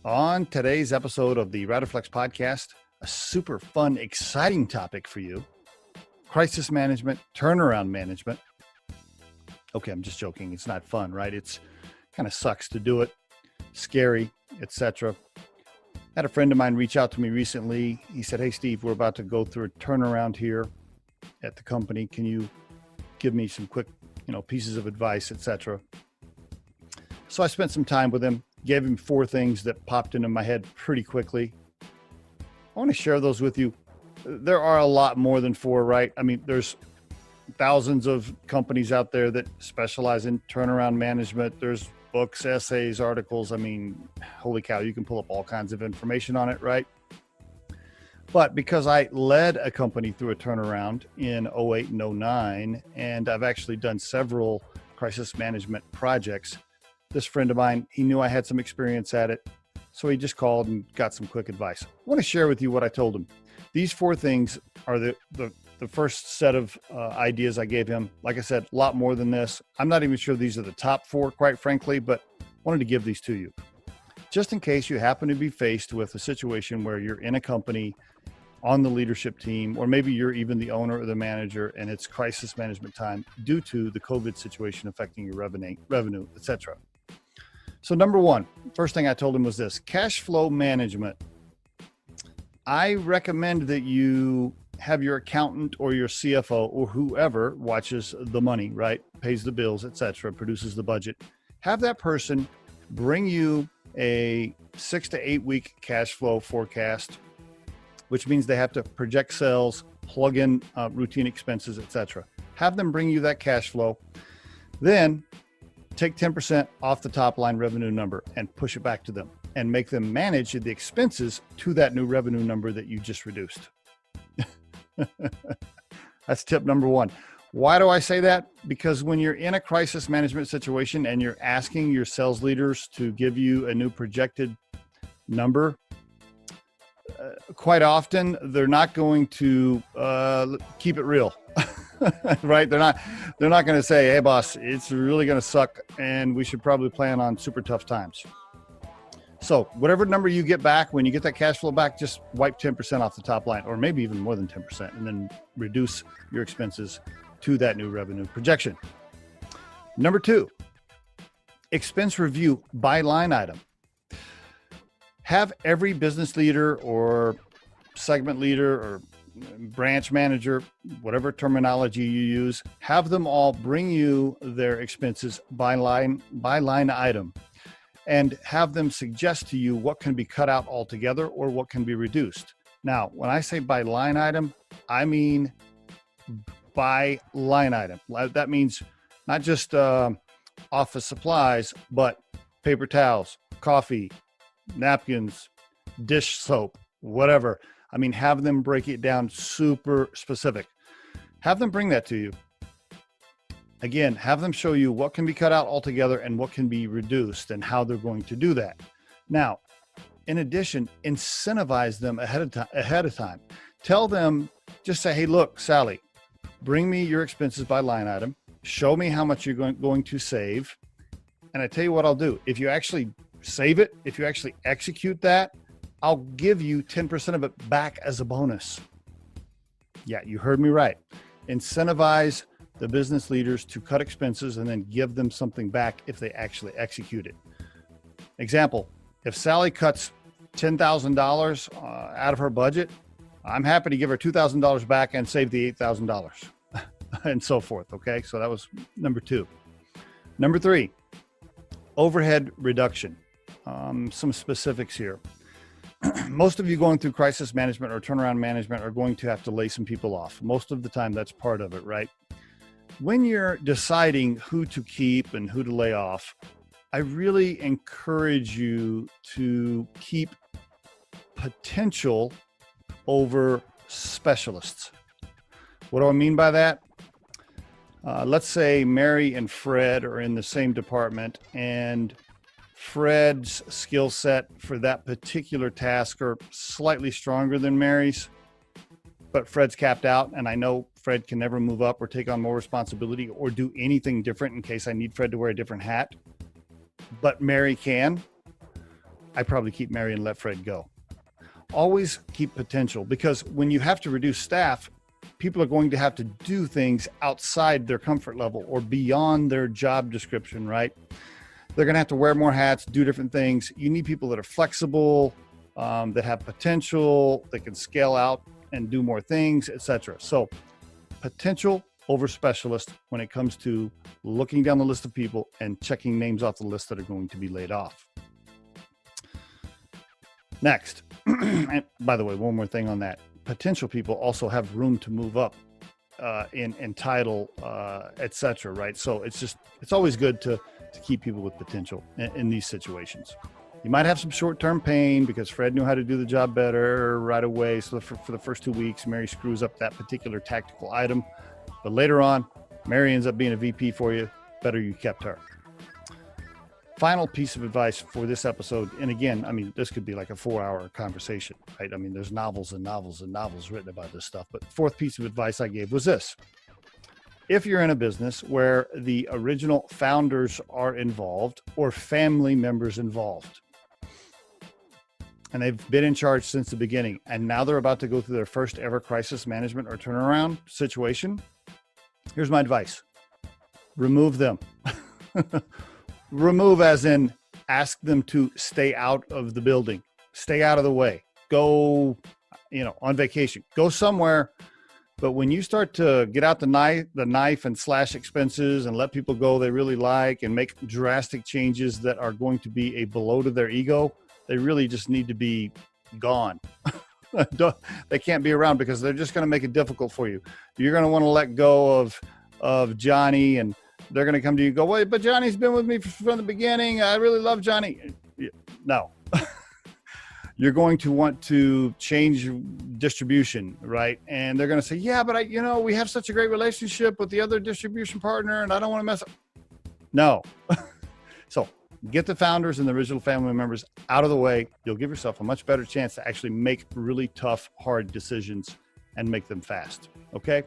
On today's episode of the Riderflex Podcast, a super fun, exciting topic for you: crisis management, turnaround management. Okay, I'm just joking. It's not fun, right? It's kind of sucks to do it, scary, etc. Had a friend of mine reach out to me recently. He said, "Hey, Steve, we're about to go through a turnaround here at the company. Can you give me some quick, pieces of advice, etc." So I spent some time with him, gave him 4 things that popped into my head pretty quickly. I want to share those with you. There are a lot more than 4, right? I mean, there's thousands of companies out there that specialize in turnaround management. There's books, essays, articles. I mean, holy cow, you can pull up all kinds of information on it, right? But because I led a company through a turnaround in 08 and 09, and I've actually done several crisis management projects, this friend of mine, he knew I had some experience at it, so he just called and got some quick advice. I want to share with you what I told him. These 4 things are the first set of ideas I gave him. Like I said, a lot more than this. I'm not even sure these are the top 4, quite frankly, but wanted to give these to you. Just in case you happen to be faced with a situation where you're in a company on the leadership team, or maybe you're even the owner or the manager, and it's crisis management time due to the COVID situation affecting your revenue, etc. So number 1, first thing I told him was this: cash flow management. I recommend that you have your accountant or your CFO or whoever watches the money, right? Pays the bills, etc., produces the budget. Have that person bring you a 6 to 8 week cash flow forecast, which means they have to project sales, plug in routine expenses, etc. Have them bring you that cash flow. Then take 10% off the top line revenue number and push it back to them, and make them manage the expenses to that new revenue number that you just reduced. That's tip number 1. Why do I say that? Because when you're in a crisis management situation and you're asking your sales leaders to give you a new projected number, quite often they're not going to keep it real. Right? They're not going to say, "Hey boss, it's really going to suck and we should probably plan on super tough times." So whatever number you get back, when you get that cash flow back, just wipe 10% off the top line, or maybe even more than 10%, and then reduce your expenses to that new revenue projection. Number 2, expense review by line item. Have every business leader or segment leader or branch manager, whatever terminology you use, have them all bring you their expenses by line item, and have them suggest to you what can be cut out altogether or what can be reduced. Now, when I say by line item, I mean by line item. That means not just office supplies, but paper towels, coffee, napkins, dish soap, whatever. I mean, have them break it down super specific. Have them bring that to you. Again, have them show you what can be cut out altogether and what can be reduced and how they're going to do that. Now, in addition, incentivize them ahead of time. Tell them, just say, "Hey, look, Sally, bring me your expenses by line item. Show me how much you're going to save. And I tell you what I'll do. If you actually save it, if you actually execute that, I'll give you 10% of it back as a bonus." Yeah, you heard me right. Incentivize the business leaders to cut expenses and then give them something back if they actually execute it. Example, if Sally cuts $10,000 out of her budget, I'm happy to give her $2,000 back and save the $8,000 and so forth. Okay, so that was number 2. Number 3, overhead reduction. Some specifics here. Most of you going through crisis management or turnaround management are going to have to lay some people off. Most of the time, that's part of it, right? When you're deciding who to keep and who to lay off, I really encourage you to keep potential over specialists. What do I mean by that? Let's say Mary and Fred are in the same department, and Fred's skill set for that particular task are slightly stronger than Mary's, but Fred's capped out, and I know Fred can never move up or take on more responsibility or do anything different in case I need Fred to wear a different hat, but Mary can. I probably keep Mary and let Fred go. Always keep potential, because when you have to reduce staff, people are going to have to do things outside their comfort level or beyond their job description, right? They're going to have to wear more hats, do different things. You need people that are flexible, that have potential, that can scale out and do more things, etc. So potential over specialist when it comes to looking down the list of people and checking names off the list that are going to be laid off. Next, and by the way, one more thing on that. Potential people also have room to move up in title, etc. Right? So it's always good to keep people with potential in these situations. You might have some short-term pain because Fred knew how to do the job better right away. So for the first 2 weeks, Mary screws up that particular tactical item. But later on, Mary ends up being a VP for you. Better you kept her. Final piece of advice for this episode. And again, I mean, this could be like a 4-hour conversation, right? I mean, there's novels and novels and novels written about this stuff. But fourth piece of advice I gave was this. If you're in a business where the original founders are involved or family members involved, and they've been in charge since the beginning, and now they're about to go through their first ever crisis management or turnaround situation, here's my advice. Remove them. Remove as in ask them to stay out of the building, stay out of the way, go, on vacation, go somewhere. But when you start to get out the knife and slash expenses and let people go they really like and make drastic changes that are going to be a blow to their ego, they really just need to be gone. They can't be around because they're just going to make it difficult for you. You're going to want to let go of Johnny, and they're going to come to you and go, wait, but Johnny's been with me from the beginning. I really love Johnny. No. You're going to want to change distribution, right? And they're going to say, yeah, but we have such a great relationship with the other distribution partner and I don't want to mess up. No. So get the founders and the original family members out of the way. You'll give yourself a much better chance to actually make really tough, hard decisions and make them fast. Okay.